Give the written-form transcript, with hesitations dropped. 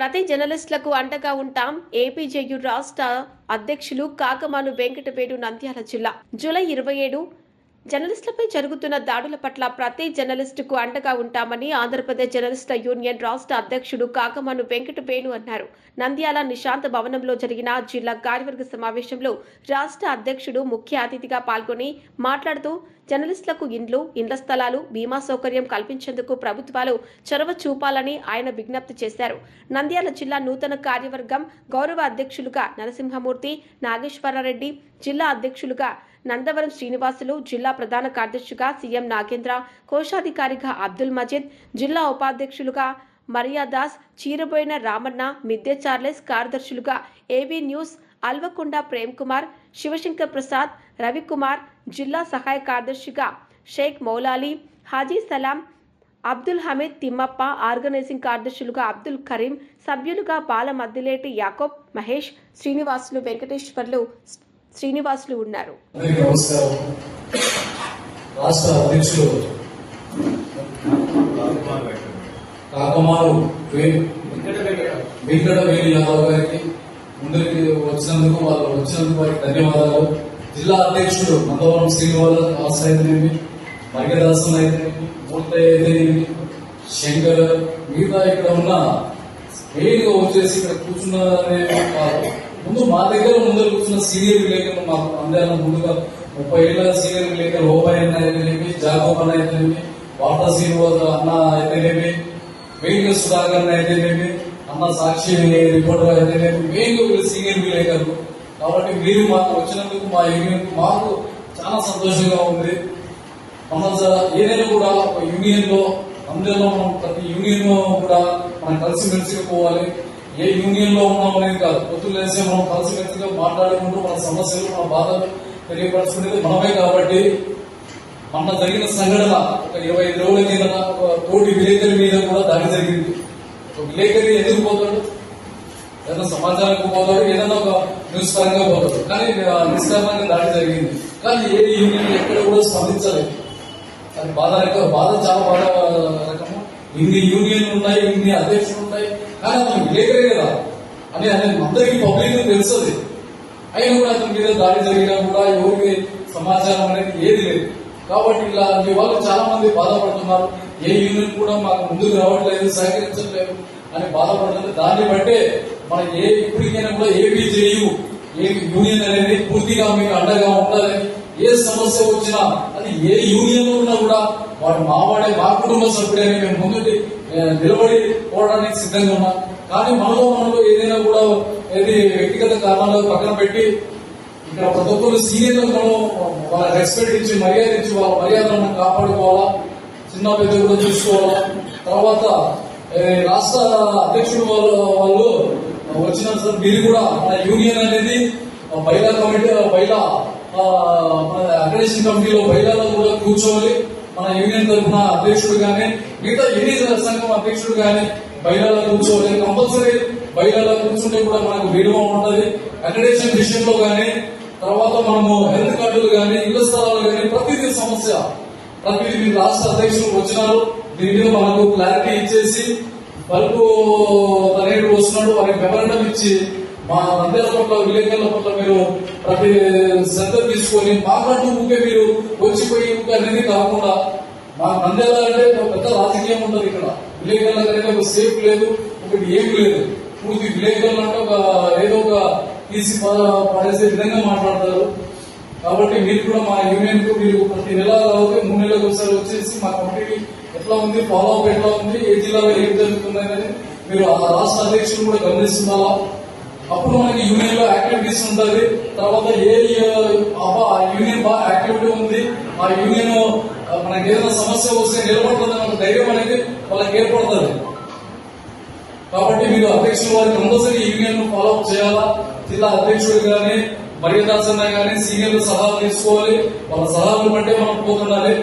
ప్రతి జర్నలిస్టులకు అండగా ఉంటాం. ఏపీజేయు రాష్ట్ర అధ్యక్షులు కాకమాను వెంకటవేణు, నంద్యాల జిల్లా. జూలై 27 జర్నలిస్టులపై జరుగుతున్న దాడుల పట్ల ప్రతి జర్నలిస్టుకు అండగా ఉంటామని ఆంధ్రప్రదేశ్ జర్నలిస్టుల యూనియన్ రాష్ట్ర అధ్యక్షుడు కాకమాను వెంకటవేణు అన్నారు. నంద్యాల నిశాంత భవనంలో జరిగిన జిల్లా కార్యవర్గ సమావేశంలో రాష్ట్ర అధ్యక్షుడు ముఖ్య అతిథిగా పాల్గొని మాట్లాడుతూ జర్నలిస్టులకు ఇండ్లు, ఇండ్ల స్థలాలు, బీమా సౌకర్యం కల్పించేందుకు ప్రభుత్వాలు చొరవ చూపాలని ఆయన విజ్ఞప్తి చేశారు. నంద్యాల జిల్లా నూతన కార్యవర్గం గౌరవ అధ్యక్షులుగా నరసింహమూర్తి, నాగేశ్వరరెడ్డి, జిల్లా అధ్యక్షులుగా నందవరం శ్రీనివాసులు, జిల్లా ప్రధాన కార్యదర్శిగా సీఎం నాగేంద్ర, కోశాధికారిగా అబ్దుల్ మజీద్, జిల్లా ఉపాధ్యక్షులుగా మరియాదాస్, చీరబోయిన రామన్న, మిద్దె చార్లెస్, కార్యదర్శులుగా ఏవీ న్యూస్ అల్వకొండ ప్రేమ్ కుమార్, శివశంకర్ ప్రసాద్, రవికుమార్, జిల్లా సహాయ కార్యదర్శిగా షేక్ మౌలాలి, హాజీ సలాం, అబ్దుల్ హమీద్ తిమ్మప్ప, ఆర్గనైజింగ్ కార్యదర్శులుగా అబ్దుల్ కరీం, సభ్యులుగా బాల మద్దిలేటి యాకోబ్, మహేష్, శ్రీనివాసులు, వెంకటేశ్వర్లు, శ్రీనివాసులు ఉన్నారు. రాష్ట్ర అధ్యక్షులు కాకమాను వెంకటవేణు యాదవ్ గారికి ముందుకు వచ్చినందుకు వారికి ధన్యవాదాలు. జిల్లా అధ్యక్షుడు నందవరం శ్రీనివాస్ అయితేనేమి, మర్గదాసం అయితేనేమి, మూర్తయ్య అయితేనేమి, శంకర్, మిగతా ఇక్కడ ఉన్న మెయిన్ గా వచ్చేసి ఇక్కడ కూర్చున్నారనే కాదు, ముందు మా దగ్గర ముందర కూర్చున్న సీనియర్ విలేకరులు మాకు అందరూ ముందుగా 30 ఏళ్ల సీనియర్ విలేకరులు ఓబాయ్ అన్న అయితేనేమి, జాగోబ్ అన్న అయితేనేమి, వార్తా శ్రీనివాస్ అన్న అయితేనేమి, మెయిన్ సుధాకర్ అన్న అయితేనేమి, అన్న సాక్షి రిపోర్టర్ అయితేనేమి, మెయిన్ సీనియర్ విలేకరులు. కాబట్టి మీరు మాకు వచ్చినందుకు మా యూనియన్ మాకు చాలా సంతోషంగా ఉంది. మన ఏదైనా కూడా ఒక యూనియన్ లో అందరిలో మనం ప్రతి యూనియన్ లో కూడా మనం కలిసిమెలిసిగా పోవాలి. ఏ యూనియన్ లో ఉన్నామనేది కాదు, పొద్దున్న లేసే మనం కలిసిమెలిసిగా మాట్లాడుకుంటూ మన సమస్యలు, మన బాధలు తెలియపరచుకునేది మనమే. కాబట్టి మన జరిగిన సంఘటన ఒక 25 రోజుల కింద ఒక తోటి విలేకరి మీద కూడా దాడి జరిగింది. ఒక విలేకరి ఎందుకు పోతాడు? ఏదైనా సమాచారానికి పోతాడు, ఏదైనా ఒక న్యూస్ పరంగా పోతాడు. కానీ నిష్కారణంగా దాడి జరిగింది. కానీ ఏ యూనియన్ ఎక్కడ కూడా స్పందించలేదు. అది బాధ చాలా బాధ రకము. ఇన్ని యూనియన్లు ఉన్నాయి, ఇన్ని అధ్యక్షులు ఉన్నాయి, కానీ అతను విలేకరే కదా అని అందరికీ పబ్లిక్ తెలుస్తుంది. అయినా కూడా అతని మీద దాడి జరిగినా కూడా ఎవరికి సమాచారం అనేది ఏది లేదు. కాబట్టి ఇలాంటి వాళ్ళు చాలా మంది బాధపడుతున్నారు. ఏ యూనియన్ కూడా మాకు ముందుకు రావట్లేదు, సహకరించట్లేదు అని బాధపడుతుంది. దాన్ని బట్టే మన ఇప్పటికైనా కూడా ఏపీజేయు యూనియన్ అనేది పూర్తిగా మీకు అండగా ఉండాలని, ఏ సమస్య వచ్చినా అది ఏ యూనియన్ లో ఉన్నా కూడా వాడు మా కుటుంబ సభ్యుడని మేము ముందు నిలబడి పోవడానికి సిద్ధంగా ఉన్నాం. కానీ మనలో ఏదైనా కూడా ఏది వ్యక్తిగత కారణాలు పక్కన పెట్టి ఇక్కడ ప్రతి ఒక్కరు సీనియర్లకు మనం వాళ్ళ రెస్పెక్ట్ ఇచ్చి మర్యాద ఇచ్చి వాళ్ళ మర్యాదలను కాపాడుకోవాలా, చిన్న పెద్ద కూడా చూసుకోవాలా. తర్వాత రాష్ట్ర అధ్యక్షుడు వాళ్ళు వచ్చిన సార్ మీరు కూడా మన యూనియన్ అనేది బైలా కమిటీ అగ్రేషన్ కమిటీలో బైలాలో కూడా కూర్చోవాలి. మన యూనియన్ తరఫున అధ్యక్షుడు గానీ మిగతా ఎన్ని సంఘం అధ్యక్షుడు గానీ బైలాలో కూర్చోవాలి. కంపల్సరీ బైలాలో కూర్చుంటే కూడా మనకు విలువ ఉంటది. అగ్రేషన్ విషయంలో గానీ, తర్వాత మనము హెల్త్ కార్డులు గానీ, ఇళ్ల స్థలాలు గానీ, ప్రతిదీ సమస్య ప్రతిదీ రాష్ట్ర అధ్యక్షులు వచ్చినారు. దీని మీద మనకు క్లారిటీ ఇచ్చేసి బల్బు తనేడు వస్తున్నాడు, వారికి మెమరండం ఇచ్చి మా నంద్యాల పట్ల, విలేకరుల పట్ల మీరు ప్రతి శ్రద్ధ తీసుకొని మాట్లాడుతూ ఊకే మీరు వచ్చిపోయి అనేది కాకుండా, మా నంద్యాల అంటే పెద్ద రాజకీయం ఉండదు. ఇక్కడ విలేకరుల అనేది ఒక సేఫ్ లేదు, ఒకటి ఏం లేదు. పూర్తి విలేకరులు అంటే ఒక ఏదో ఒక తీసి పడేసే విధంగా మాట్లాడతారు. కాబట్టి మీరు కూడా మా యూనియన్ కు మీరు ప్రతి నెల అవుతే 3 నెలలకు ఒకసారి వచ్చేసి మా కమిటీ ఎట్లా ఉంది, ఫాలో అప్ ఎట్లా ఉంది, ఏ జిల్లాలో ఏం జరుగుతుంది అనేది మీరు ఆ రాష్ట్ర అధ్యక్షులు కూడా గమనిస్తున్నారా. అప్పుడు మనకి యూనియన్ లో యాక్టివిటీస్ ఉంటుంది. తర్వాత ఏ యూనియన్ బాగా యాక్టివిటీ ఉంది, ఆ యూనియన్ మనకి ఏదైనా సమస్య వస్తే నిలబడుతుంది అన్న ధైర్యం అనేది వాళ్ళకి ఏర్పడుతుంది. కాబట్టి మీరు అధ్యక్షుల వారికి కంపల్సరీ యూనియన్ ను ఫాలో అప్ చేయాలా. జిల్లా అధ్యక్షుడు గానీ, మర్యాదాసన్న గానీ సీనియర్లు సలహాలు తీసుకోవాలి. వాళ్ళ సలహాలను బట్టే మనం పోతుండాలి.